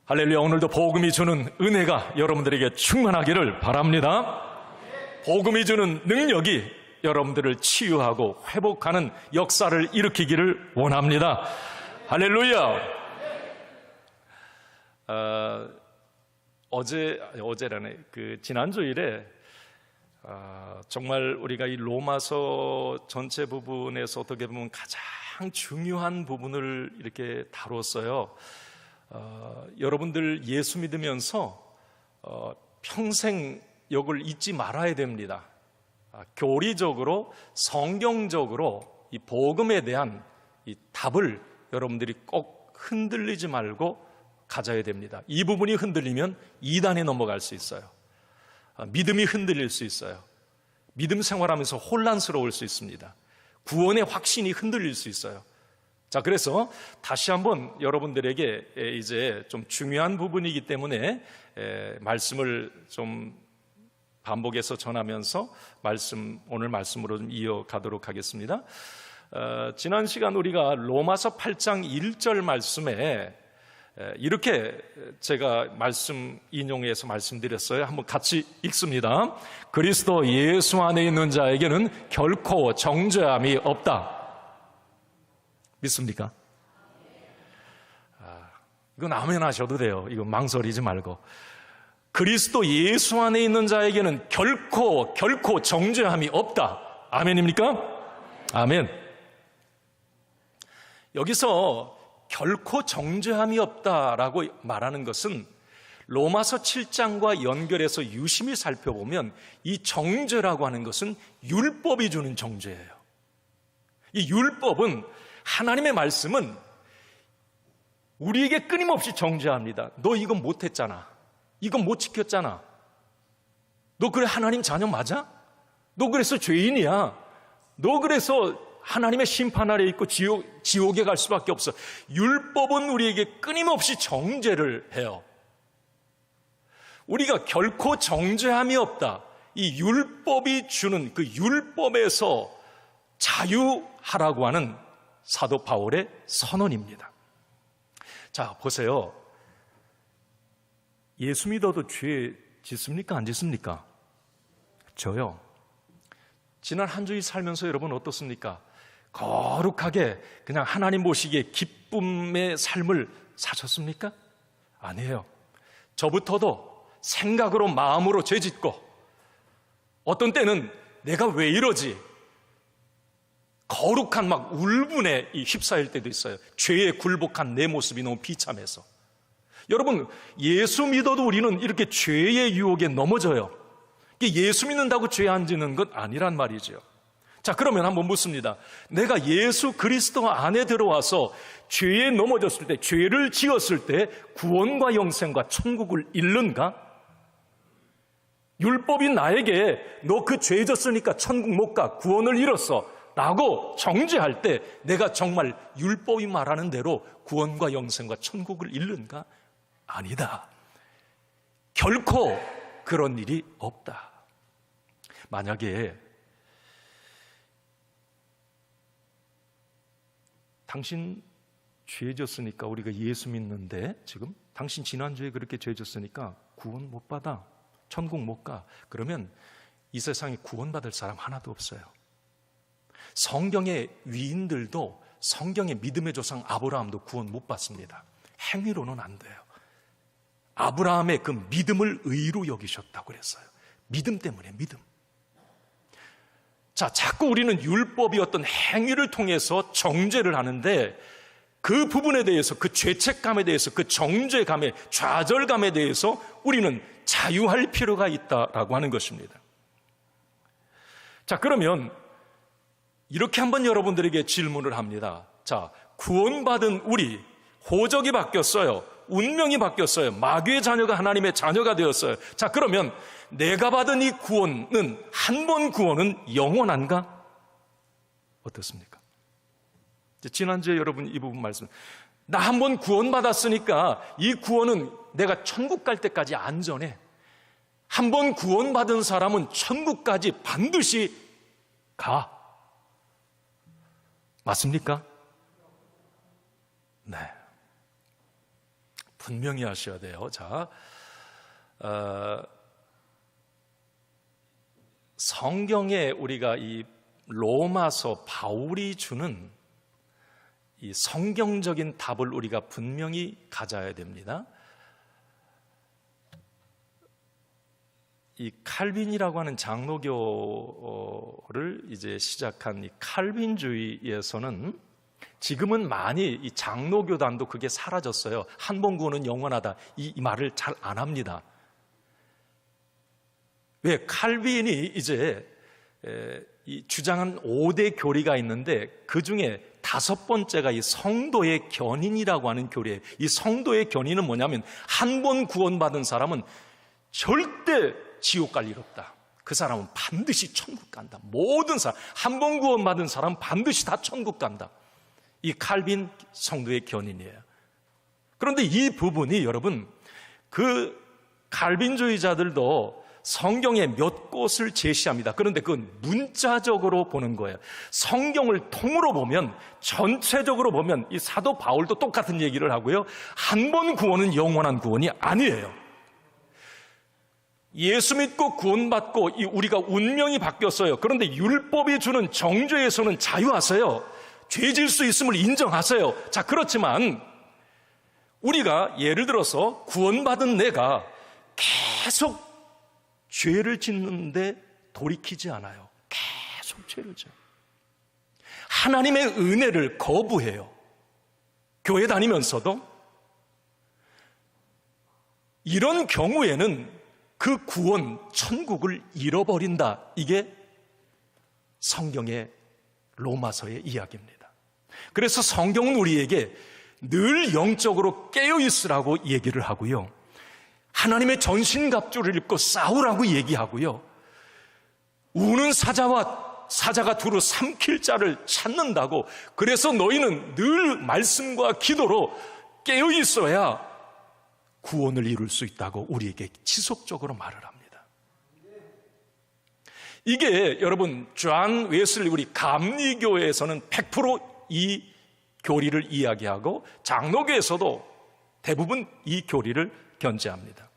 할렐루야. 오늘도 복음이 주는 은혜가 여러분들에게 충만하기를 바랍니다. 복음이 주는 능력이 여러분들을 치유하고 회복하는 역사를 일으키기를 원합니다. 할렐루야. 어제라네. 지난주일에 정말 우리가 이 로마서 전체 부분에서 어떻게 보면 가장 중요한 부분을 이렇게 다뤘어요. 여러분들 예수 믿으면서 평생 이걸 잊지 말아야 됩니다. 교리적으로 성경적으로 이 복음에 대한 이 답을 여러분들이 꼭 흔들리지 말고 가져야 됩니다. 이 부분이 흔들리면 이단에 넘어갈 수 있어요. 믿음이 흔들릴 수 있어요. 믿음 생활하면서 혼란스러울 수 있습니다. 구원의 확신이 흔들릴 수 있어요. 자, 그래서 다시 한번 여러분들에게 이제 좀 중요한 부분이기 때문에 말씀을 좀 반복해서 전하면서 오늘 말씀으로 좀 이어가도록 하겠습니다. 지난 시간 우리가 로마서 8장 1절 말씀에 이렇게 제가 말씀 인용해서 말씀드렸어요. 한번 같이 읽습니다. 그리스도 예수 안에 있는 자에게는 결코 정죄함이 없다. 믿습니까? 이건 아멘 하셔도 돼요. 이거 망설이지 말고. 그리스도 예수 안에 있는 자에게는 결코 정죄함이 없다. 아멘입니까? 아멘. 여기서 결코 정죄함이 없다라고 말하는 것은 로마서 7장과 연결해서 유심히 살펴보면 이 정죄라고 하는 것은 율법이 주는 정죄예요. 이 율법은, 하나님의 말씀은 우리에게 끊임없이 정죄합니다. 너 이건 못했잖아. 이건 못 지켰잖아. 너 그래 하나님 자녀 맞아? 너 그래서 죄인이야. 너 그래서 하나님의 심판 아래 있고 지옥에 갈 수밖에 없어. 율법은 우리에게 끊임없이 정죄를 해요. 우리가 결코 정죄함이 없다. 이 율법이 주는 그 율법에서 자유하라고 하는 사도 바울의 선언입니다. 자, 보세요. 예수 믿어도 죄 짓습니까? 안 짓습니까? 저요. 지난 한 주일 살면서 여러분 어떻습니까? 거룩하게 그냥 하나님 보시기에 기쁨의 삶을 사셨습니까? 아니에요. 저부터도 생각으로 마음으로 죄 짓고, 어떤 때는 내가 왜 이러지? 거룩한 막 울분에 휩싸일 때도 있어요. 죄에 굴복한 내 모습이 너무 비참해서. 여러분, 예수 믿어도 우리는 이렇게 죄의 유혹에 넘어져요. 예수 믿는다고 죄 안 짓는 건 아니란 말이죠. 자, 그러면 한번 묻습니다. 내가 예수 그리스도 안에 들어와서 죄에 넘어졌을 때, 죄를 지었을 때 구원과 영생과 천국을 잃는가? 율법이 나에게 너 그 죄 졌으니까 천국 못 가, 구원을 잃었어 라고 정죄할 때 내가 정말 율법이 말하는 대로 구원과 영생과 천국을 잃는가? 아니다. 결코 그런 일이 없다. 만약에 당신 죄 졌으니까, 우리가 예수 믿는데 지금 당신 지난주에 그렇게 죄 졌으니까 구원 못 받아, 천국 못 가, 그러면 이 세상에 구원받을 사람 하나도 없어요. 성경의 위인들도, 성경의 믿음의 조상 아브라함도 구원 못 받습니다. 행위로는 안 돼요. 아브라함의 그 믿음을 의로 여기셨다고 그랬어요. 믿음 때문에, 믿음. 자, 자꾸 우리는 율법이 어떤 행위를 통해서 정죄를 하는데, 그 부분에 대해서, 그 죄책감에 대해서, 그 정죄감에, 좌절감에 대해서 우리는 자유할 필요가 있다라고 하는 것입니다. 자, 그러면 이렇게 한번 여러분들에게 질문을 합니다. 자, 구원받은 우리, 호적이 바뀌었어요. 운명이 바뀌었어요. 마귀의 자녀가 하나님의 자녀가 되었어요. 자, 그러면 내가 받은 이 구원은, 한 번 구원은 영원한가? 어떻습니까? 지난주에 여러분 이 부분 말씀, 나 한 번 구원받았으니까 이 구원은 내가 천국 갈 때까지 안전해. 한 번 구원받은 사람은 천국까지 반드시 가. 맞습니까? 네. 분명히 하셔야 돼요. 자, 성경에 우리가 이 로마서 바울이 주는 이 성경적인 답을 우리가 분명히 가져야 됩니다. 이 칼빈이라고 하는 장로교를 이제 시작한 이 칼빈주의에서는 지금은 많이 이 장로교단도 그게 사라졌어요. 한 번 구원은 영원하다, 이 말을 잘 안 합니다. 왜? 칼빈이 이제 이 주장한 5대 교리가 있는데 그 중에 5번째가 이 성도의 견인이라고 하는 교리예요. 이 성도의 견인은 뭐냐면 한 번 구원받은 사람은 절대 지옥 갈 일 없다. 그 사람은 반드시 천국 간다. 모든 사람, 한 번 구원받은 사람은 반드시 다 천국 간다. 이 칼빈 성도의 견인이에요. 그런데 이 부분이 여러분, 그 칼빈주의자들도 성경에 몇 곳을 제시합니다. 그런데 그건 문자적으로 보는 거예요. 성경을 통으로 보면, 전체적으로 보면 이 사도 바울도 똑같은 얘기를 하고요. 한 번 구원은 영원한 구원이 아니에요. 예수 믿고 구원받고 우리가 운명이 바뀌었어요. 그런데 율법이 주는 정죄에서는 자유하세요. 죄질 수 있음을 인정하세요. 자, 그렇지만 우리가 예를 들어서 구원받은 내가 계속 죄를 짓는데 돌이키지 않아요. 계속 죄를 져요. 하나님의 은혜를 거부해요. 교회 다니면서도. 이런 경우에는 그 구원, 천국을 잃어버린다. 이게 성경의 로마서의 이야기입니다. 그래서 성경은 우리에게 늘 영적으로 깨어있으라고 얘기를 하고요. 하나님의 전신갑주를 입고 싸우라고 얘기하고요. 우는 사자가 두루 삼킬 자를 찾는다고. 그래서 너희는 늘 말씀과 기도로 깨어있어야 구원을 이룰 수 있다고 우리에게 지속적으로 말을 합니다. 이게 여러분 존 웨슬리 우리 감리교회에서는 100% 이 교리를 이야기하고 장로교에서도 대부분 이 교리를 견지합니다.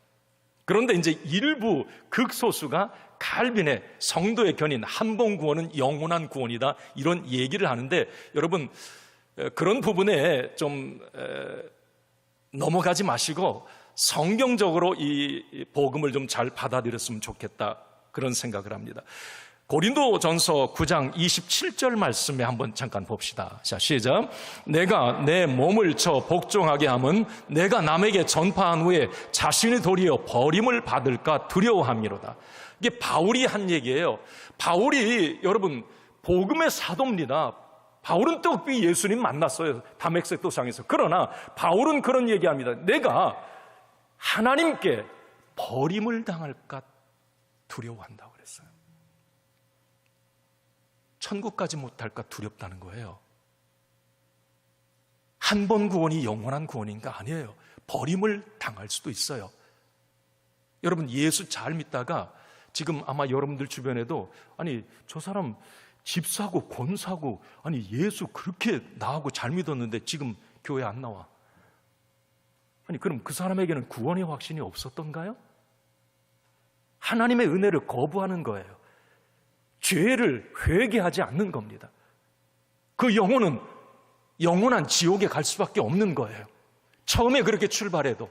그런데 이제 일부 극소수가 칼빈의 성도의 견인, 한 번 구원은 영원한 구원이다, 이런 얘기를 하는데 여러분 그런 부분에 좀 넘어가지 마시고 성경적으로 이 복음을 좀 잘 받아들였으면 좋겠다, 그런 생각을 합니다. 고린도전서 9장 27절 말씀에 한번 잠깐 봅시다. 자, 시작. 내가 내 몸을 쳐 복종하게 함은 내가 남에게 전파한 후에 자신이 도리어 버림을 받을까 두려워함이로다. 이게 바울이 한 얘기예요. 바울이 여러분 복음의 사도입니다. 바울은 떡비 예수님 만났어요. 다메섹 도상에서. 그러나 바울은 그런 얘기합니다. 내가 하나님께 버림을 당할까 두려워한다고 그랬어요. 천국까지 못할까 두렵다는 거예요. 한 번 구원이 영원한 구원인가? 아니에요. 버림을 당할 수도 있어요. 여러분 예수 잘 믿다가 지금 아마 여러분들 주변에도 아니 저 사람 집 사고 권 사고 아니 예수 그렇게 나하고 잘 믿었는데 지금 교회 안 나와. 아니 그럼 그 사람에게는 구원의 확신이 없었던가요? 하나님의 은혜를 거부하는 거예요. 죄를 회개하지 않는 겁니다. 그 영혼은 영원한 지옥에 갈 수밖에 없는 거예요. 처음에 그렇게 출발해도.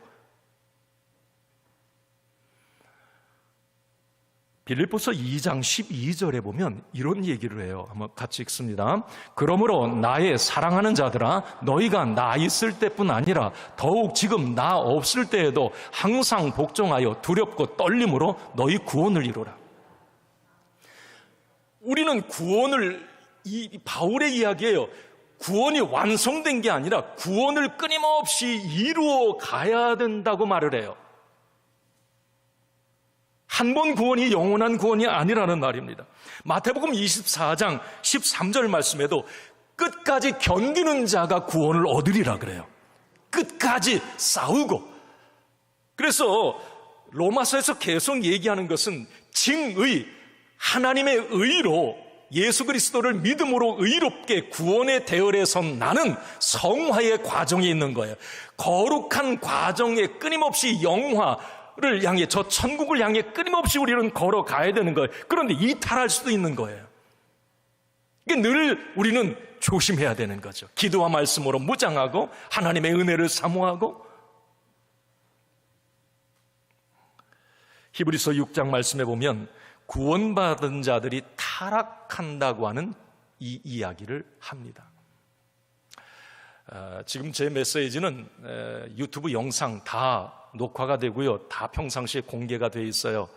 빌립보서 2장 12절에 보면 이런 얘기를 해요. 한번 같이 읽습니다. 그러므로 나의 사랑하는 자들아, 너희가 나 있을 때뿐 아니라 더욱 지금 나 없을 때에도 항상 복종하여 두렵고 떨림으로 너희 구원을 이루라. 우리는 구원을, 이 바울의 이야기예요. 구원이 완성된 게 아니라 구원을 끊임없이 이루어 가야 된다고 말을 해요. 한 번 구원이 영원한 구원이 아니라는 말입니다. 마태복음 24장 13절 말씀에도 끝까지 견디는 자가 구원을 얻으리라 그래요. 끝까지 싸우고. 그래서 로마서에서 계속 얘기하는 것은 징의, 하나님의 의로 예수 그리스도를 믿음으로 의롭게 구원의 대열에 선 나는 성화의 과정에 있는 거예요. 거룩한 과정에 끊임없이 영화를 향해, 저 천국을 향해 끊임없이 우리는 걸어가야 되는 거예요. 그런데 이탈할 수도 있는 거예요. 늘 우리는 조심해야 되는 거죠. 기도와 말씀으로 무장하고 하나님의 은혜를 사모하고. 히브리서 6장 말씀에 보면 구원받은 자들이 타락한다고 하는 이 이야기를 합니다. 지금 제 메시지는 유튜브 영상 다 녹화가 되고요, 다 평상시에 공개가 되어 있어요.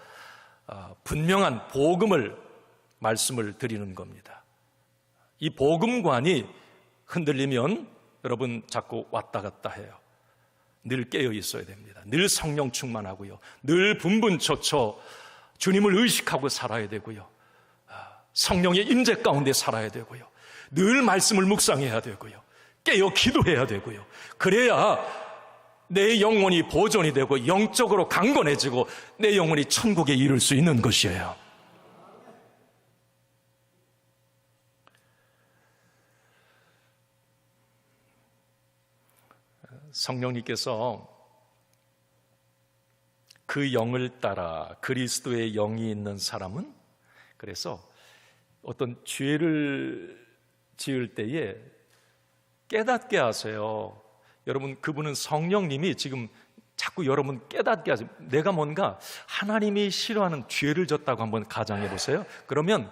분명한 복음을 말씀을 드리는 겁니다. 이 복음관이 흔들리면 여러분 자꾸 왔다 갔다 해요. 늘 깨어 있어야 됩니다. 늘 성령 충만하고요, 늘 분분초초 주님을 의식하고 살아야 되고요, 성령의 임재 가운데 살아야 되고요, 늘 말씀을 묵상해야 되고요, 깨어 기도해야 되고요. 그래야 내 영혼이 보존이 되고 영적으로 강건해지고 내 영혼이 천국에 이룰 수 있는 것이에요. 성령님께서 그 영을 따라 그리스도의 영이 있는 사람은, 그래서 어떤 죄를 지을 때에 깨닫게 하세요. 여러분, 그분은 성령님이 지금 자꾸 여러분 깨닫게 하세요. 내가 뭔가 하나님이 싫어하는 죄를 졌다고 한번 가정해 보세요. 그러면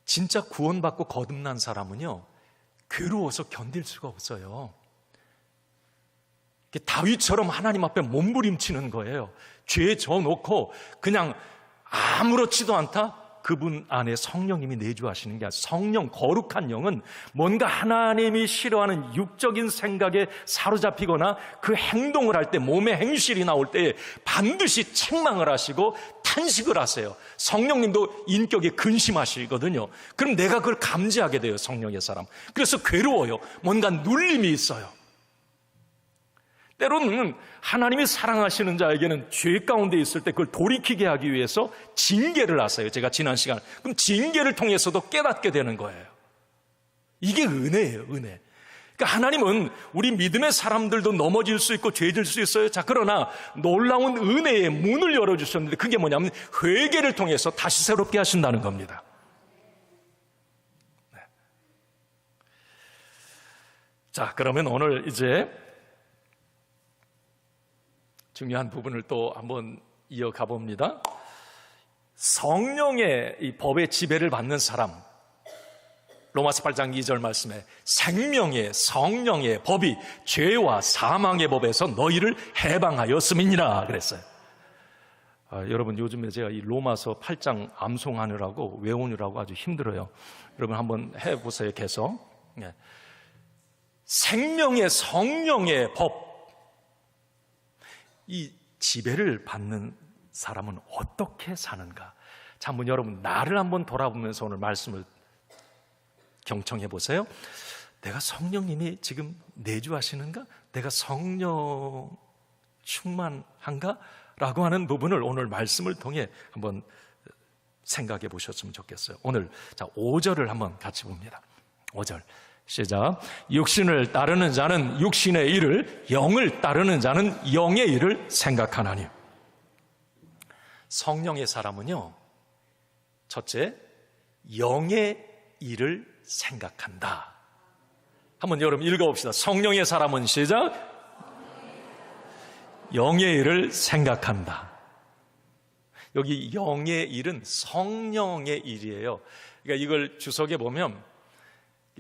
진짜 구원받고 거듭난 사람은요, 괴로워서 견딜 수가 없어요. 다윗처럼 하나님 앞에 몸부림치는 거예요. 죄에 져놓고 그냥 아무렇지도 않다? 그분 안에 성령님이 내주하시는 게 아니라, 성령, 거룩한 영은 뭔가 하나님이 싫어하는 육적인 생각에 사로잡히거나 그 행동을 할 때, 몸의 행실이 나올 때 반드시 책망을 하시고 탄식을 하세요. 성령님도 인격에 근심하시거든요. 그럼 내가 그걸 감지하게 돼요, 성령의 사람. 그래서 괴로워요. 뭔가 눌림이 있어요. 때로는 하나님이 사랑하시는 자에게는 죄 가운데 있을 때 그걸 돌이키게 하기 위해서 징계를 하세요. 제가 지난 시간에. 그럼 징계를 통해서도 깨닫게 되는 거예요. 이게 은혜예요, 은혜. 그러니까 하나님은 우리 믿음의 사람들도 넘어질 수 있고 죄질 수 있어요. 자, 그러나 놀라운 은혜의 문을 열어주셨는데, 그게 뭐냐면 회개를 통해서 다시 새롭게 하신다는 겁니다. 네. 자, 그러면 오늘 이제 중요한 부분을 또 한번 이어가 봅니다. 성령의 이 법의 지배를 받는 사람, 로마서 8장 2절 말씀에 생명의 성령의 법이 죄와 사망의 법에서 너희를 해방하였음이니라 그랬어요. 여러분, 요즘에 제가 이 로마서 8장 암송하느라고 외우느라고 아주 힘들어요. 여러분 한번 해보세요. 계속. 생명의 성령의 법, 이 지배를 받는 사람은 어떻게 사는가? 자, 한번 여러분 나를 한번 돌아보면서 오늘 말씀을 경청해 보세요. 내가 성령님이 지금 내주하시는가? 내가 성령 충만한가? 라고 하는 부분을 오늘 말씀을 통해 한번 생각해 보셨으면 좋겠어요. 오늘 자 5절을 한번 같이 봅니다. 5절 시작. 육신을 따르는 자는 육신의 일을, 영을 따르는 자는 영의 일을 생각하나니. 성령의 사람은요, 첫째, 영의 일을 생각한다. 한번 여러분 읽어봅시다. 성령의 사람은 시작. 영의 일을 생각한다. 여기 영의 일은 성령의 일이에요. 그러니까 이걸 주석에 보면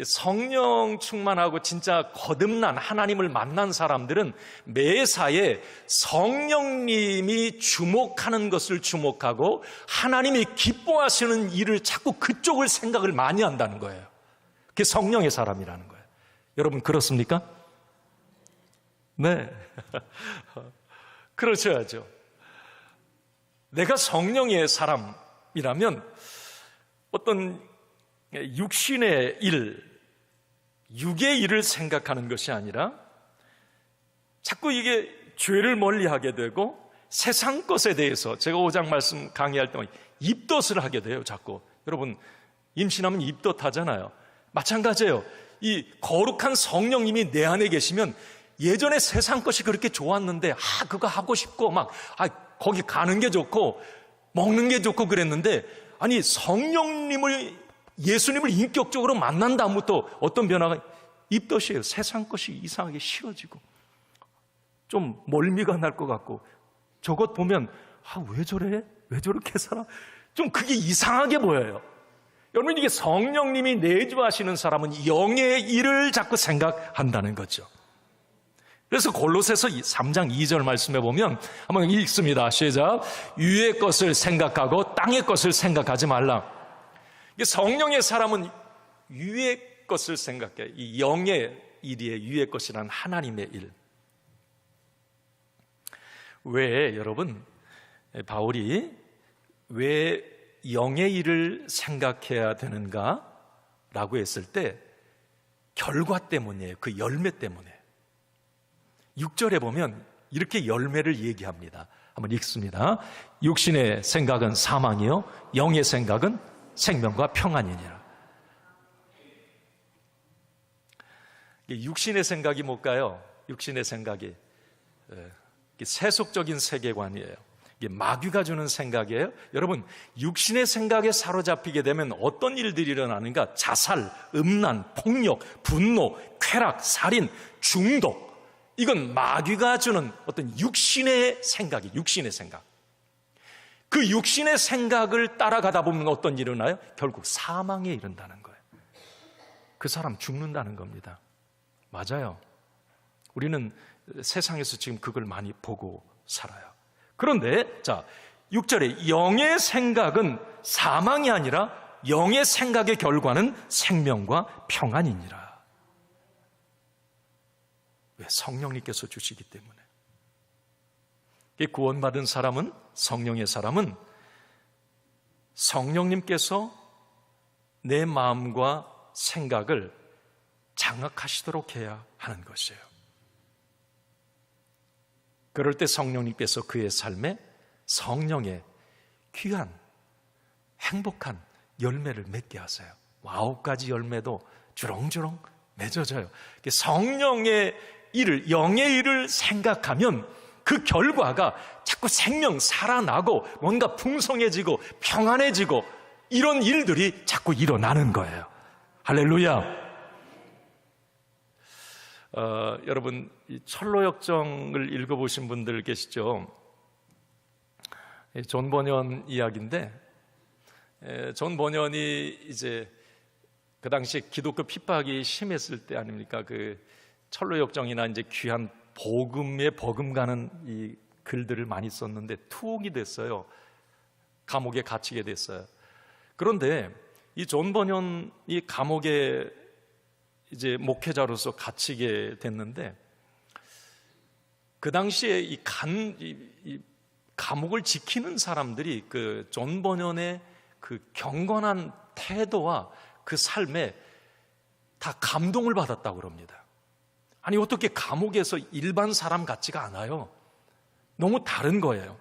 성령 충만하고 진짜 거듭난 하나님을 만난 사람들은 매사에 성령님이 주목하는 것을 주목하고 하나님이 기뻐하시는 일을 자꾸 그쪽을 생각을 많이 한다는 거예요. 그게 성령의 사람이라는 거예요. 여러분 그렇습니까? 네. 그러셔야죠. 내가 성령의 사람이라면 어떤 육신의 일, 육의 일을 생각하는 것이 아니라 자꾸 이게 죄를 멀리하게 되고 세상 것에 대해서, 제가 5장 말씀 강의할 때 입덧을 하게 돼요. 자꾸 여러분 임신하면 입덧하잖아요. 마찬가지예요. 이 거룩한 성령님이 내 안에 계시면 예전에 세상 것이 그렇게 좋았는데 그거 하고 싶고 거기 가는 게 좋고 먹는 게 좋고 그랬는데, 아니 예수님을 인격적으로 만난 다음부터 어떤 변화가 입덧이에요. 세상 것이 이상하게 싫어지고 좀 멀미가 날 것 같고, 저것 보면 왜 저래? 왜 저렇게 살아? 좀 그게 이상하게 보여요. 여러분, 이게 성령님이 내주하시는 사람은 영의 일을 자꾸 생각한다는 거죠. 그래서 골로새서 3장 2절 말씀해 보면 한번 읽습니다. 시작. 위의 것을 생각하고 땅의 것을 생각하지 말라. 성령의 사람은 위의 것을 생각해. 이 영의 일이에요. 위의 것이란 하나님의 일. 왜 여러분, 바울이 왜 영의 일을 생각해야 되는가? 라고 했을 때 결과 때문이에요. 그 열매 때문에. 6절에 보면 이렇게 열매를 얘기합니다. 한번 읽습니다. 육신의 생각은 사망이요 영의 생각은 생명과 평안이니라. 육신의 생각이 뭘까요? 육신의 생각이 세속적인 세계관이에요. 이게 마귀가 주는 생각이에요. 여러분, 육신의 생각에 사로잡히게 되면 어떤 일들이 일어나는가? 자살, 음란, 폭력, 분노, 쾌락, 살인, 중독. 이건 마귀가 주는 어떤 육신의 생각이, 육신의 생각. 그 육신의 생각을 따라가다 보면 어떤 일이 일어나요? 결국 사망에 이른다는 거예요. 그 사람 죽는다는 겁니다. 맞아요. 우리는 세상에서 지금 그걸 많이 보고 살아요. 그런데 6절에 영의 생각은 사망이 아니라 영의 생각의 결과는 생명과 평안이니라. 왜? 성령님께서 주시기 때문에. 구원받은 사람은, 성령의 사람은 성령님께서 내 마음과 생각을 장악하시도록 해야 하는 것이에요. 그럴 때 성령님께서 그의 삶에 성령의 귀한 행복한 열매를 맺게 하세요. 9가지 열매도 주렁주렁 맺어져요. 성령의 일을, 영의 일을 생각하면 그 결과가 자꾸 생명 살아나고 뭔가 풍성해지고 평안해지고 이런 일들이 자꾸 일어나는 거예요. 할렐루야. 여러분, 이 철로역정을 읽어보신 분들 계시죠? 존 버년 이야기인데, 존 버년이 이제 그 당시에 기독교 핍박이 심했을 때 아닙니까? 그 철로역정이나 이제 귀한 복음에 버금가는 이 글들을 많이 썼는데 투옥이 됐어요. 감옥에 갇히게 됐어요. 그런데 이 존 버년이 감옥에 이제 목회자로서 갇히게 됐는데, 그 당시에 이 감옥을 지키는 사람들이 그 존 버년의 그 경건한 태도와 그 삶에 다 감동을 받았다고 그럽니다. 아니, 어떻게 감옥에서 일반 사람 같지가 않아요. 너무 다른 거예요.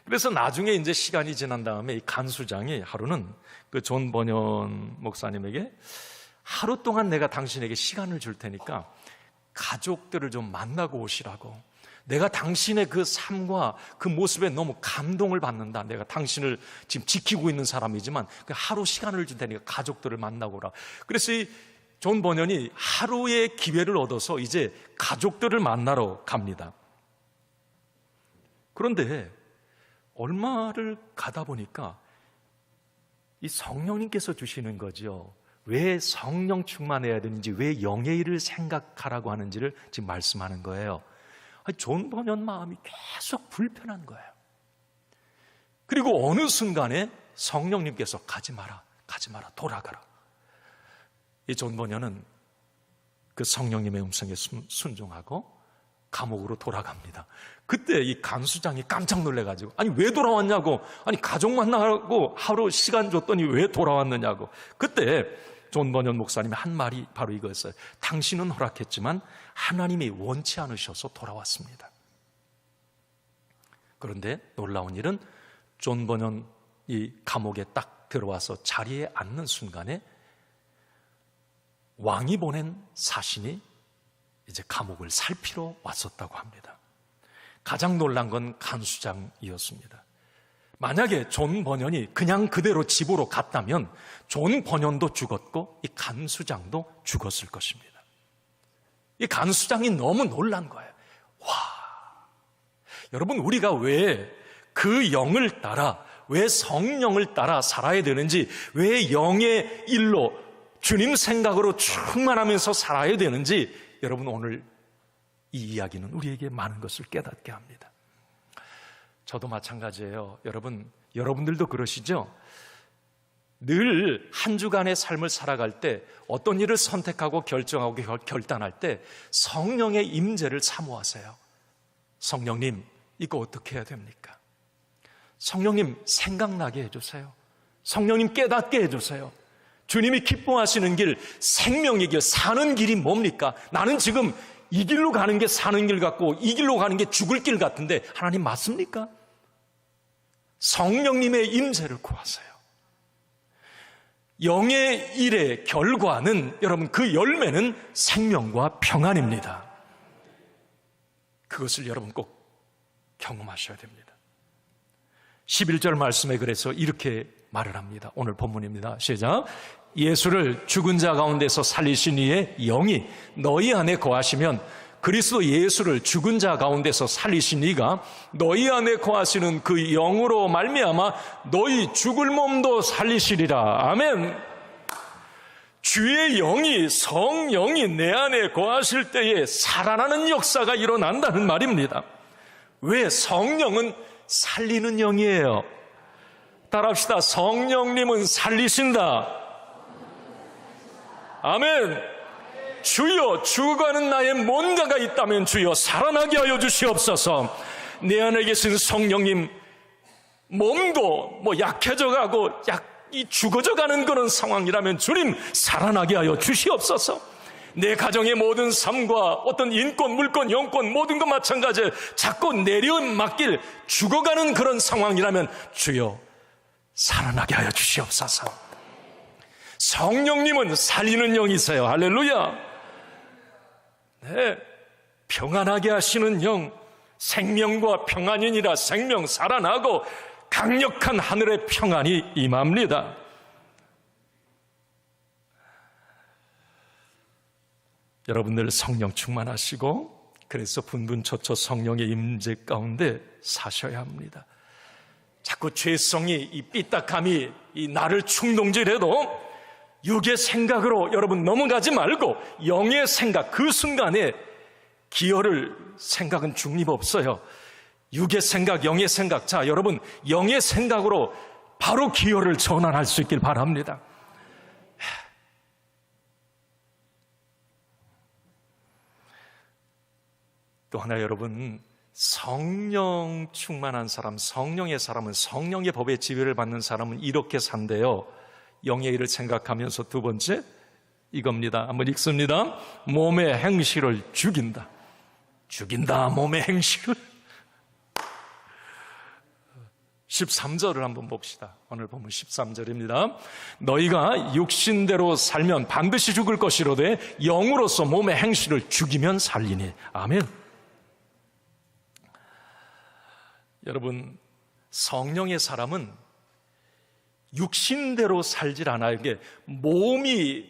그래서 나중에 이제 시간이 지난 다음에 이 간수장이 하루는 그 존 버년 목사님에게 하루 동안 내가 당신에게 시간을 줄 테니까 가족들을 좀 만나고 오시라고. 내가 당신의 그 삶과 그 모습에 너무 감동을 받는다. 내가 당신을 지금 지키고 있는 사람이지만 하루 시간을 줄 테니까 가족들을 만나고 오라. 그래서 이 존 버년이 하루의 기회를 얻어서 이제 가족들을 만나러 갑니다. 그런데 얼마를 가다 보니까 이 성령님께서 주시는 거죠. 왜 성령 충만해야 되는지, 왜 영의 일을 생각하라고 하는지를 지금 말씀하는 거예요. 존 버년 마음이 계속 불편한 거예요. 그리고 어느 순간에 성령님께서 가지 마라, 돌아가라. 이 존 버년은 그 성령님의 음성에 순종하고 감옥으로 돌아갑니다. 그때 이 간수장이 깜짝 놀래가지고, 아니 왜 돌아왔냐고, 아니 가족 만나고 하루 시간 줬더니 왜 돌아왔느냐고. 그때 존 버년 목사님이 한 말이 바로 이거였어요. 당신은 허락했지만 하나님이 원치 않으셔서 돌아왔습니다. 그런데 놀라운 일은 존 버년이 감옥에 딱 들어와서 자리에 앉는 순간에 왕이 보낸 사신이 이제 감옥을 살피러 왔었다고 합니다. 가장 놀란 건 간수장이었습니다. 만약에 존 버년이 그냥 그대로 집으로 갔다면 존 버년도 죽었고 이 간수장도 죽었을 것입니다. 이 간수장이 너무 놀란 거예요. 와, 여러분, 우리가 왜 그 영을 따라, 왜 성령을 따라 살아야 되는지, 왜 영의 일로 주님 생각으로 충만하면서 살아야 되는지, 여러분, 오늘 이 이야기는 우리에게 많은 것을 깨닫게 합니다. 저도 마찬가지예요. 여러분들도 그러시죠? 늘 한 주간의 삶을 살아갈 때, 어떤 일을 선택하고 결정하고 결단할 때 성령의 임재를 사모하세요. 성령님, 이거 어떻게 해야 됩니까? 성령님, 생각나게 해주세요. 성령님, 깨닫게 해주세요. 주님이 기뻐하시는 길, 생명의 길, 사는 길이 뭡니까? 나는 지금 이 길로 가는 게 사는 길 같고 이 길로 가는 게 죽을 길 같은데 하나님 맞습니까? 성령님의 임재를 구하세요. 영의 일의 결과는, 여러분, 그 열매는 생명과 평안입니다. 그것을 여러분 꼭 경험하셔야 됩니다. 11절 말씀에 그래서 이렇게 말을 합니다. 오늘 본문입니다. 시작. 예수를 죽은 자 가운데서 살리신 이의 영이 너희 안에 거하시면 그리스도 예수를 죽은 자 가운데서 살리신 이가 너희 안에 거하시는 그 영으로 말미암아 너희 죽을 몸도 살리시리라. 아멘. 주의 영이, 성령이 내 안에 거하실 때에 살아나는 역사가 일어난다는 말입니다. 왜? 성령은 살리는 영이에요. 따라합시다. 성령님은 살리신다. 아멘. 주여, 죽어가는 나의 뭔가가 있다면 주여 살아나게 하여 주시옵소서. 내 안에 계신 성령님, 몸도 약해져가고 이 죽어져가는 그런 상황이라면 주님 살아나게 하여 주시옵소서. 내 가정의 모든 삶과 어떤 인권, 물권, 영권 모든 것 마찬가지예요. 자꾸 내려맡길 죽어가는 그런 상황이라면 주여 살아나게 하여 주시옵소서. 성령님은 살리는 영이세요. 할렐루야. 네, 평안하게 하시는 영, 생명과 평안이니라. 생명 살아나고 강력한 하늘의 평안이 임합니다. 여러분들 성령 충만하시고 그래서 분분초초 성령의 임재 가운데 사셔야 합니다. 자꾸 죄성이, 이 삐딱함이 이 나를 충동질해도 육의 생각으로 여러분 넘어가지 말고 영의 생각, 그 순간에 기어를, 생각은 중립 없어요. 육의 생각, 영의 생각. 자, 여러분, 영의 생각으로 바로 기어를 전환할 수 있길 바랍니다. 또 하나, 여러분, 성령 충만한 사람, 성령의 사람은, 성령의 법의 지배를 받는 사람은 이렇게 산대요. 영의 일을 생각하면서 두 번째, 이겁니다. 한번 읽습니다. 몸의 행실을 죽인다. 죽인다, 몸의 행실을. 13절을 한번 봅시다. 오늘 보면 13절입니다. 너희가 육신대로 살면 반드시 죽을 것이로되 영으로서 몸의 행실을 죽이면 살리니. 아멘. 여러분, 성령의 사람은 육신대로 살질 않아요. 이게 몸이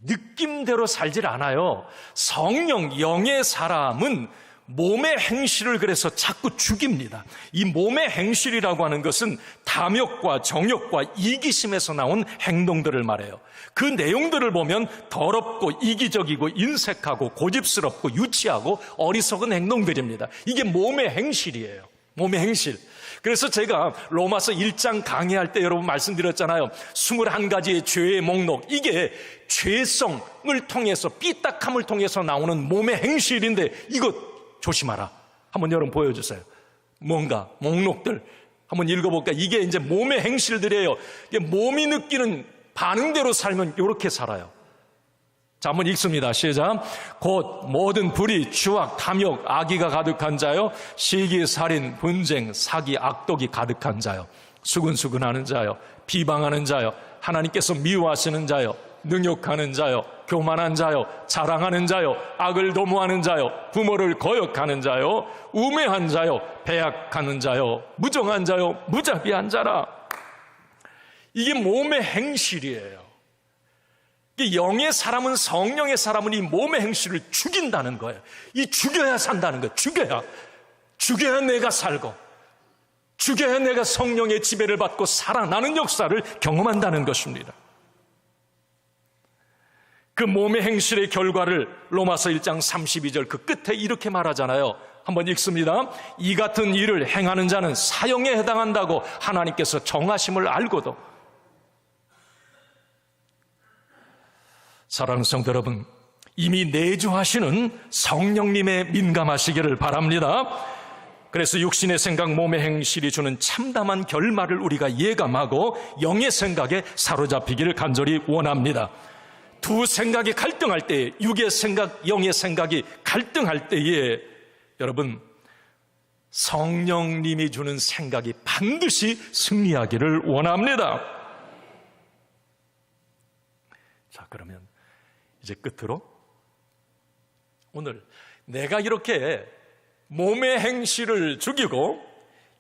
느낌대로 살질 않아요. 성령, 영의 사람은 몸의 행실을 그래서 자꾸 죽입니다. 이 몸의 행실이라고 하는 것은 탐욕과 정욕과 이기심에서 나온 행동들을 말해요. 그 내용들을 보면 더럽고 이기적이고 인색하고 고집스럽고 유치하고 어리석은 행동들입니다. 이게 몸의 행실이에요. 몸의 행실. 그래서 제가 로마서 1장 강의할 때 여러분 말씀드렸잖아요. 21가지의 죄의 목록. 이게 죄성을 통해서, 삐딱함을 통해서 나오는 몸의 행실인데 이거 조심하라. 한번 여러분 보여주세요. 뭔가 목록들 한번 읽어볼까? 이게 이제 몸의 행실들이에요. 이게 몸이 느끼는 반응대로 살면 이렇게 살아요. 자, 한번 읽습니다. 시작. 곧 모든 불의, 추악, 탐욕, 악의가 가득한 자요, 시기, 살인, 분쟁, 사기, 악독이 가득한 자요. 수근수근하는 자요, 비방하는 자요, 하나님께서 미워하시는 자요, 능욕하는 자요, 교만한 자요, 자랑하는 자요, 악을 도모하는 자요, 부모를 거역하는 자요, 우매한 자요, 배약하는 자요, 무정한 자요, 무자비한 자라. 이게 몸의 행실이에요. 영의 사람은, 성령의 사람은 이 몸의 행실을 죽인다는 거예요. 이 죽여야 산다는 거예요. 죽여야 내가 살고, 죽여야 내가 성령의 지배를 받고 살아나는 역사를 경험한다는 것입니다. 그 몸의 행실의 결과를 로마서 1장 32절 그 끝에 이렇게 말하잖아요. 한번 읽습니다. 이 같은 일을 행하는 자는 사형에 해당한다고 하나님께서 정하심을 알고도. 사랑하는 성도 여러분, 이미 내주하시는 성령님에 민감하시기를 바랍니다. 그래서 육신의 생각, 몸의 행실이 주는 참담한 결말을 우리가 예감하고 영의 생각에 사로잡히기를 간절히 원합니다. 두 생각이 갈등할 때에, 육의 생각, 영의 생각이 갈등할 때에 여러분, 성령님이 주는 생각이 반드시 승리하기를 원합니다. 자, 그러면 이제 끝으로 오늘 내가 이렇게 몸의 행실을 죽이고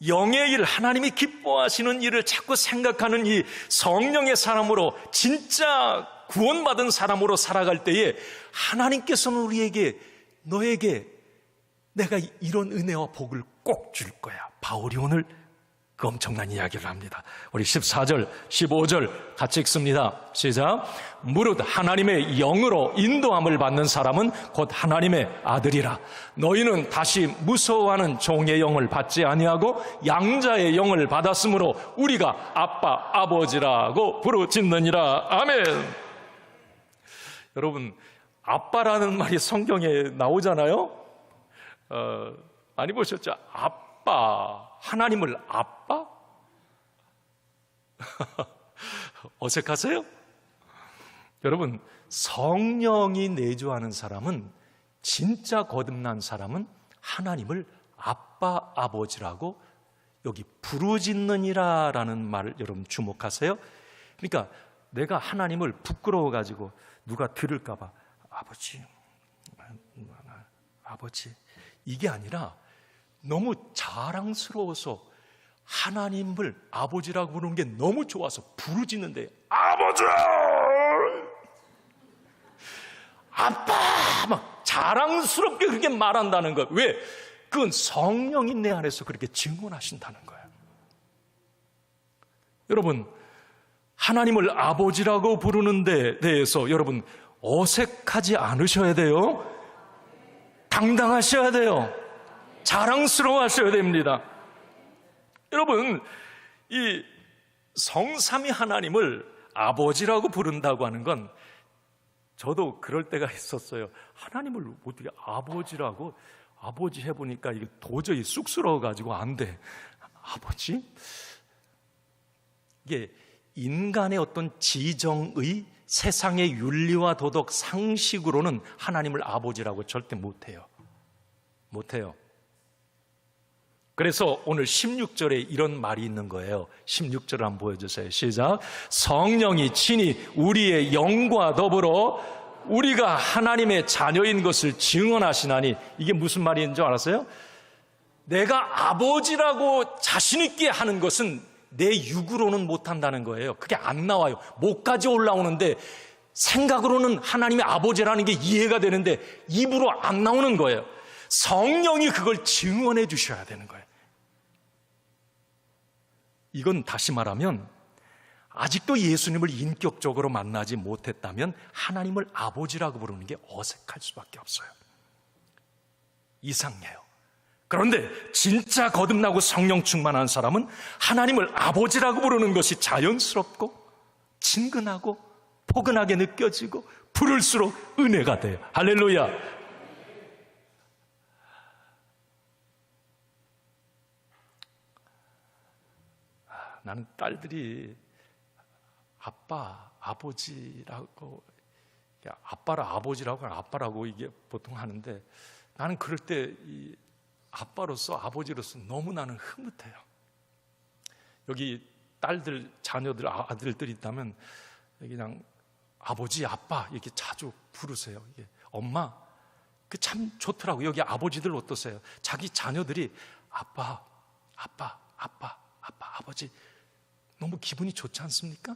영의 일, 하나님이 기뻐하시는 일을 자꾸 생각하는 이 성령의 사람으로, 진짜 구원받은 사람으로 살아갈 때에 하나님께서는 우리에게, 너에게 내가 이런 은혜와 복을 꼭 줄 거야. 바울이 오늘 그 엄청난 이야기를 합니다. 우리 14절, 15절 같이 읽습니다. 시작. 무릇 하나님의 영으로 인도함을 받는 사람은 곧 하나님의 아들이라. 너희는 다시 무서워하는 종의 영을 받지 아니하고 양자의 영을 받았으므로 우리가 아빠, 아버지라고 부르짖느니라. 아멘. 여러분, 아빠라는 말이 성경에 나오잖아요. 많이 보셨죠? 아빠, 하나님을 아빠? 어색하세요? 여러분, 성령이 내주하는 사람은, 진짜 거듭난 사람은 하나님을 아빠, 아버지라고 여기 부르짖느니라 라는 말을 여러분 주목하세요. 그러니까 내가 하나님을 부끄러워가지고 누가 들을까 봐 아버지 이게 아니라 너무 자랑스러워서 하나님을 아버지라고 부르는 게 너무 좋아서 부르짖는데, 아버지! 아빠! 막 자랑스럽게 그렇게 말한다는 거예요. 왜? 그건 성령이 내 안에서 그렇게 증언하신다는 거예요. 여러분, 하나님을 아버지라고 부르는 데 대해서 여러분 어색하지 않으셔야 돼요. 당당하셔야 돼요. 자랑스러워 하셔야 됩니다. 여러분, 이 성삼위 하나님을 아버지라고 부른다고 하는 건, 저도 그럴 때가 있었어요. 하나님을 어떻게 아버지라고, 아버지 해보니까 이게 도저히 쑥스러워가지고 안 돼. 아버지? 이게 인간의 어떤 지정의, 세상의 윤리와 도덕 상식으로는 하나님을 아버지라고 절대 못해요. 그래서 오늘 16절에 이런 말이 있는 거예요. 16절을 한번 보여주세요. 시작. 성령이 친히 우리의 영과 더불어 우리가 하나님의 자녀인 것을 증언하시나니, 이게 무슨 말인 줄 알았어요? 내가 아버지라고 자신 있게 하는 것은 내 육으로는 못한다는 거예요. 그게 안 나와요. 목까지 올라오는데 생각으로는 하나님의 아버지라는 게 이해가 되는데 입으로 안 나오는 거예요. 성령이 그걸 증언해 주셔야 되는 거예요. 이건 다시 말하면 아직도 예수님을 인격적으로 만나지 못했다면 하나님을 아버지라고 부르는 게 어색할 수밖에 없어요. 이상해요. 그런데 진짜 거듭나고 성령 충만한 사람은 하나님을 아버지라고 부르는 것이 자연스럽고 친근하고 포근하게 느껴지고 부를수록 은혜가 돼요. 할렐루야. 나는 딸들이 아빠, 아버지라고, 아빠라 아버지라고 아빠라고 이게 보통 하는데, 나는 그럴 때 이 아빠로서, 아버지로서 너무 나는 흐뭇해요. 여기 딸들, 자녀들, 아들들이 있다면 그냥 아버지, 아빠 이렇게 자주 부르세요. 이게 엄마, 그 참 좋더라고. 여기 아버지들 어떠세요? 자기 자녀들이 아빠, 아빠, 아빠, 아빠, 아버지, 너무 기분이 좋지 않습니까?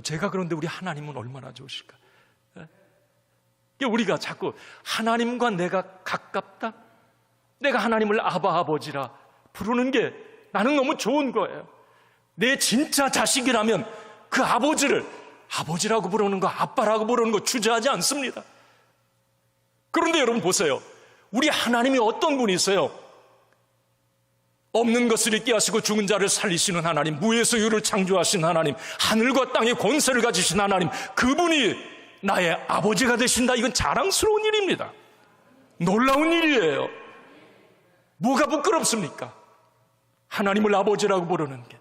제가 그런데 우리 하나님은 얼마나 좋으실까? 우리가 자꾸 하나님과 내가 가깝다, 내가 하나님을 아바, 아버지라 부르는 게 나는 너무 좋은 거예요. 내 진짜 자식이라면 그 아버지를 아버지라고 부르는 거, 아빠라고 부르는 거 주저하지 않습니다. 그런데 여러분 보세요. 우리 하나님이 어떤 분이세요? 없는 것을 있게 하시고 죽은 자를 살리시는 하나님, 무에서 유를 창조하신 하나님, 하늘과 땅의 권세를 가지신 하나님, 그분이 나의 아버지가 되신다. 이건 자랑스러운 일입니다. 놀라운 일이에요. 뭐가 부끄럽습니까? 하나님을 아버지라고 부르는 게.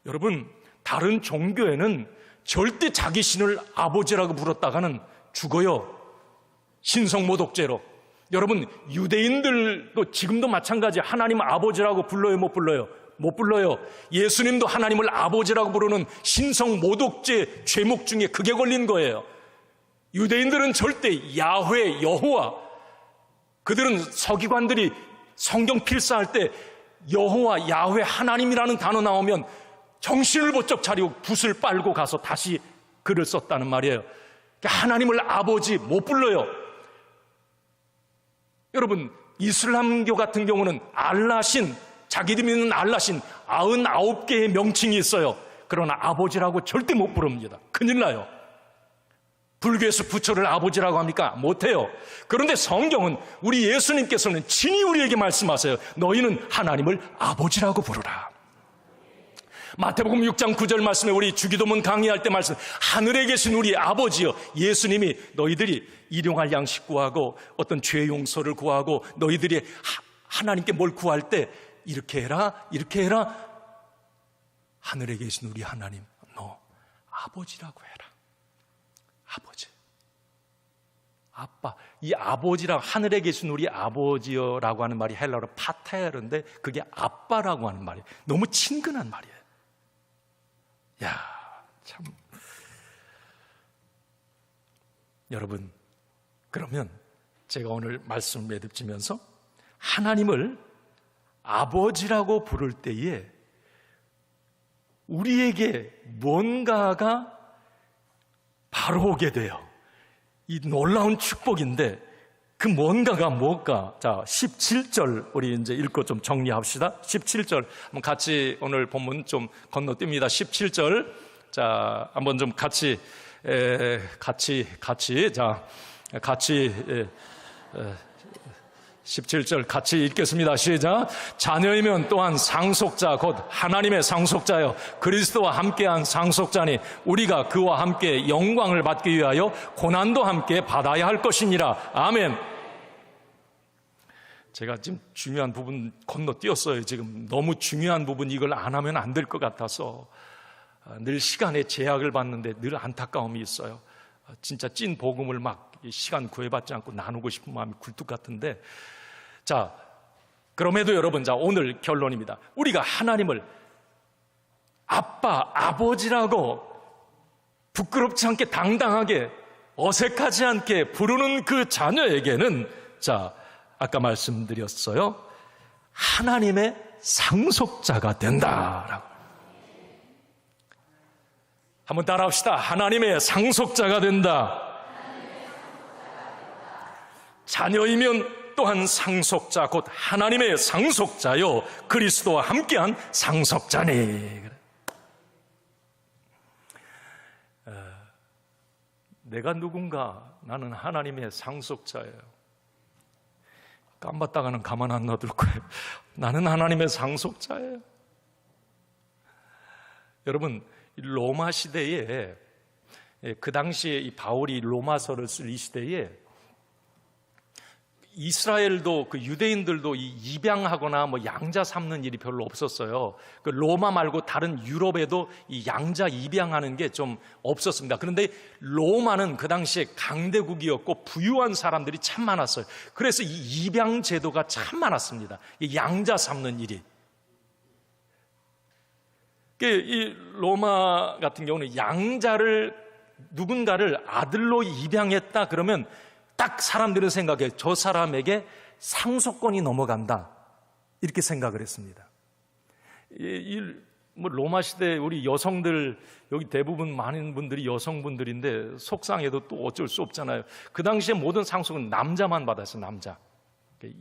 여러분, 다른 종교에는 절대 자기 신을 아버지라고 부르다가는 죽어요. 신성모독죄로. 여러분, 유대인들도 지금도 마찬가지. 하나님 아버지라고 불러요, 못 불러요? 못 불러요. 예수님도 하나님을 아버지라고 부르는 신성모독죄 죄목 중에 그게 걸린 거예요. 유대인들은 절대 야훼, 여호와, 그들은 서기관들이 성경 필사할 때 여호와, 야훼, 하나님이라는 단어 나오면 정신을 번쩍 차리고 붓을 빨고 가서 다시 글을 썼다는 말이에요. 하나님을 아버지 못 불러요. 여러분, 이슬람교 같은 경우는 알라신, 자기들이 믿는 알라신 99개의 명칭이 있어요. 그러나 아버지라고 절대 못 부릅니다. 큰일 나요. 불교에서 부처를 아버지라고 합니까? 못해요. 그런데 성경은, 우리 예수님께서는 친히 우리에게 말씀하세요. 너희는 하나님을 아버지라고 부르라. 마태복음 6장 9절 말씀에 우리 주기도문 강의할 때 말씀, 하늘에 계신 우리 아버지여, 예수님이 너희들이 일용할 양식 구하고 어떤 죄 용서를 구하고 너희들이 하나님께 뭘 구할 때 이렇게 해라, 이렇게 해라. 하늘에 계신 우리 하나님, 너 아버지라고 해라. 아버지, 아빠. 이 아버지라고, 하늘에 계신 우리 아버지여라고 하는 말이 헬라어로 파테르인데 그게 아빠라고 하는 말이에요. 너무 친근한 말이에요. 야, 참. 여러분, 그러면 제가 오늘 말씀을 매듭지면서 하나님을 아버지라고 부를 때에 우리에게 뭔가가 바로 오게 돼요. 이 놀라운 축복인데 그 뭔가가 뭘까? 자, 17절 우리 이제 읽고 좀 정리합시다. 17절 한번 같이 오늘 본문 좀 건너뜁니다. 17절 자, 한번 좀 같이 자, 같이 17절 같이 읽겠습니다. 시작. 자녀이면 또한 상속자 곧 하나님의 상속자여 그리스도와 함께한 상속자니 우리가 그와 함께 영광을 받기 위하여 고난도 함께 받아야 할 것이니라. 아멘. 제가 지금 중요한 부분 건너뛰었어요. 지금 너무 중요한 부분 이걸 안 하면 안 될 것 같아서 늘 시간에 제약을 받는데 늘 안타까움이 있어요. 진짜 찐 복음을 막 시간 구애받지 않고 나누고 싶은 마음이 굴뚝 같은데, 자, 그럼에도 여러분, 자, 오늘 결론입니다. 우리가 하나님을 아빠, 아버지라고 부끄럽지 않게 당당하게 어색하지 않게 부르는 그 자녀에게는, 자, 아까 말씀드렸어요. 하나님의 상속자가 된다라고. 한번 따라합시다. 하나님의 상속자가 된다. 자녀이면 또한 상속자 곧 하나님의 상속자요 그리스도와 함께한 상속자니. 내가 누군가? 나는 하나님의 상속자예요. 깜받다가는 가만 안 놔둘 거예요. 나는 하나님의 상속자예요. 여러분, 로마 시대에, 그 당시에 이 바울이 로마서를 쓸 이 시대에 이스라엘도, 그 유대인들도 이 입양하거나 뭐 양자 삼는 일이 별로 없었어요. 그 로마 말고 다른 유럽에도 이 양자 입양하는 게 좀 없었습니다. 그런데 로마는 그 당시에 강대국이었고 부유한 사람들이 참 많았어요. 그래서 이 입양 제도가 참 많았습니다. 이 양자 삼는 일이. 이 로마 같은 경우는 누군가를 아들로 입양했다 그러면 딱 사람들은 생각해, 저 사람에게 상속권이 넘어간다, 이렇게 생각을 했습니다. 로마 시대 우리 여성들, 여기 대부분 많은 분들이 여성분들인데 속상해도 또 어쩔 수 없잖아요. 그 당시에 모든 상속은 남자만 받았어요. 남자.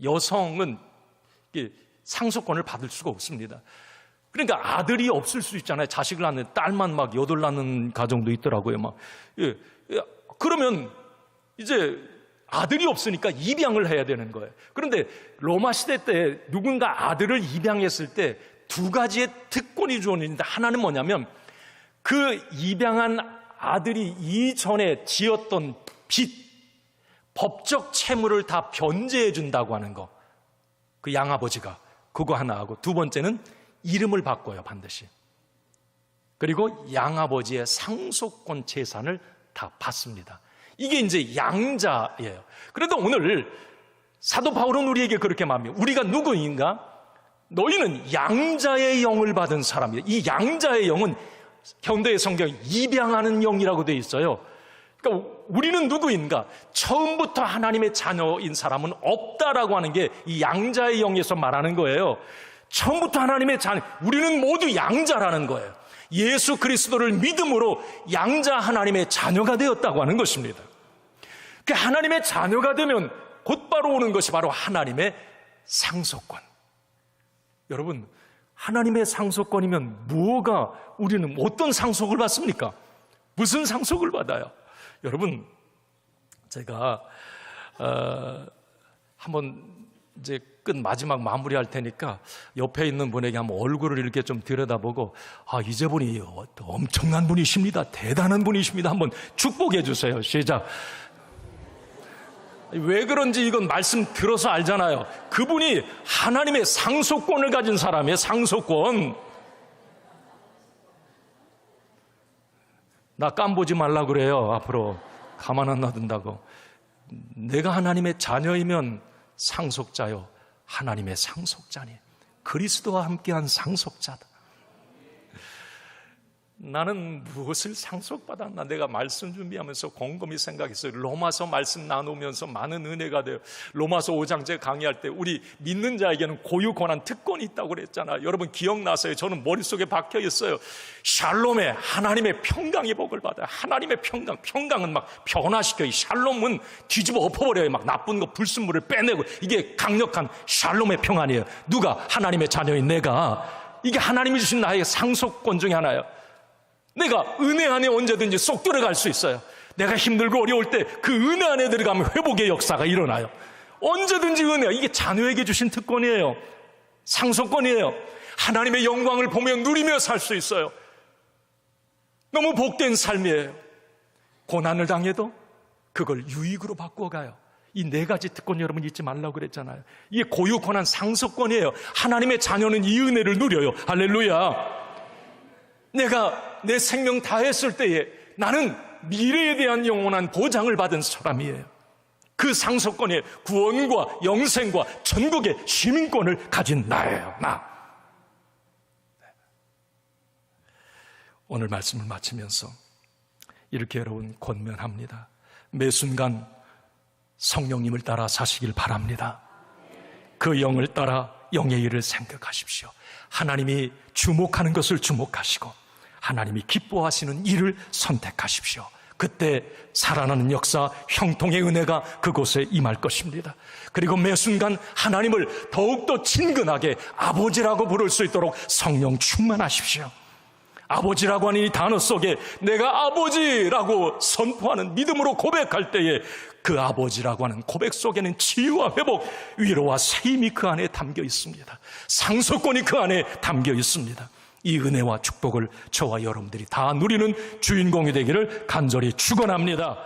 여성은 상속권을 받을 수가 없습니다. 그러니까 아들이 없을 수 있잖아요. 자식을 낳는, 딸만 막 8 낳는 가정도 있더라고요. 그러면 이제 아들이 없으니까 입양을 해야 되는 거예요. 그런데 로마 시대 때 누군가 아들을 입양했을 때 2가지의 특권이 주어졌는데, 하나는 뭐냐면 그 입양한 아들이 이전에 지었던 빚, 법적 채무를 다 변제해 준다고 하는 거, 그 양아버지가 그거 하나 하고, 2번째는 이름을 바꿔요, 반드시. 그리고 양아버지의 상속권 재산을 다 받습니다. 이게 이제 양자예요. 그래도 오늘 사도 바울은 우리에게 그렇게 말합니다. 우리가 누구인가? 너희는 양자의 영을 받은 사람이에요. 이 양자의 영은 현대의 성경에 입양하는 영이라고 되어 있어요. 그러니까 우리는 누구인가? 처음부터 하나님의 자녀인 사람은 없다라고 하는 게 이 양자의 영에서 말하는 거예요. 처음부터 하나님의 자녀, 우리는 모두 양자라는 거예요. 예수 그리스도를 믿음으로 양자 하나님의 자녀가 되었다고 하는 것입니다. 그 하나님의 자녀가 되면 곧바로 오는 것이 바로 하나님의 상속권. 여러분, 하나님의 상속권이면 우리는 어떤 상속을 받습니까? 무슨 상속을 받아요? 여러분, 제가 한번 이제 마지막 마무리할 테니까 옆에 있는 분에게 한번 얼굴을 이렇게 좀 들여다보고, 이제분이 엄청난 분이십니다, 대단한 분이십니다, 한번 축복해 주세요. 시작. 왜 그런지 이건 말씀 들어서 알잖아요. 그분이 하나님의 상속권을 가진 사람이에요. 상속권. 나 깜보지 말라 그래요. 앞으로 가만 안 놔둔다고. 내가 하나님의 자녀이면 상속자요, 하나님의 상속자니, 그리스도와 함께한 상속자다. 나는 무엇을 상속받았나? 내가 말씀 준비하면서 곰곰이 생각했어요. 로마서 말씀 나누면서 많은 은혜가 돼요. 로마서 5장 제가 강의할 때 우리 믿는 자에게는 고유 권한 특권이 있다고 그랬잖아요. 여러분 기억나세요? 저는 머릿속에 박혀 있어요. 샬롬에 하나님의 평강의 복을 받아요. 하나님의 평강은 막 변화시켜요. 샬롬은 뒤집어 엎어버려요. 막 나쁜 거, 불순물을 빼내고, 이게 강력한 샬롬의 평안이에요. 누가? 하나님의 자녀인 내가. 이게 하나님이 주신 나의 상속권 중에 하나예요. 내가 은혜 안에 언제든지 쏙 들어갈 수 있어요. 내가 힘들고 어려울 때 그 은혜 안에 들어가면 회복의 역사가 일어나요. 언제든지 은혜, 이게 자녀에게 주신 특권이에요. 상속권이에요. 하나님의 영광을 보며 누리며 살 수 있어요. 너무 복된 삶이에요. 고난을 당해도 그걸 유익으로 바꿔가요. 이 4가지 특권 여러분 잊지 말라고 그랬잖아요. 이게 고유 권한 상속권이에요. 하나님의 자녀는 이 은혜를 누려요. 할렐루야. 내가 내 생명 다했을 때에 나는 미래에 대한 영원한 보장을 받은 사람이에요. 그 상속권의 구원과 영생과 천국의 시민권을 가진 나예요. 나. 오늘 말씀을 마치면서 이렇게 여러분 권면합니다. 매 순간 성령님을 따라 사시길 바랍니다. 그 영을 따라 영의 일을 생각하십시오. 하나님이 주목하는 것을 주목하시고 하나님이 기뻐하시는 일을 선택하십시오. 그때 살아나는 역사, 형통의 은혜가 그곳에 임할 것입니다. 그리고 매 순간 하나님을 더욱더 친근하게 아버지라고 부를 수 있도록 성령 충만하십시오. 아버지라고 하는 이 단어 속에 내가 아버지라고 선포하는 믿음으로 고백할 때에 그 아버지라고 하는 고백 속에는 치유와 회복, 위로와 세임이 그 안에 담겨 있습니다. 상속권이 그 안에 담겨 있습니다. 이 은혜와 축복을 저와 여러분들이 다 누리는 주인공이 되기를 간절히 축원합니다.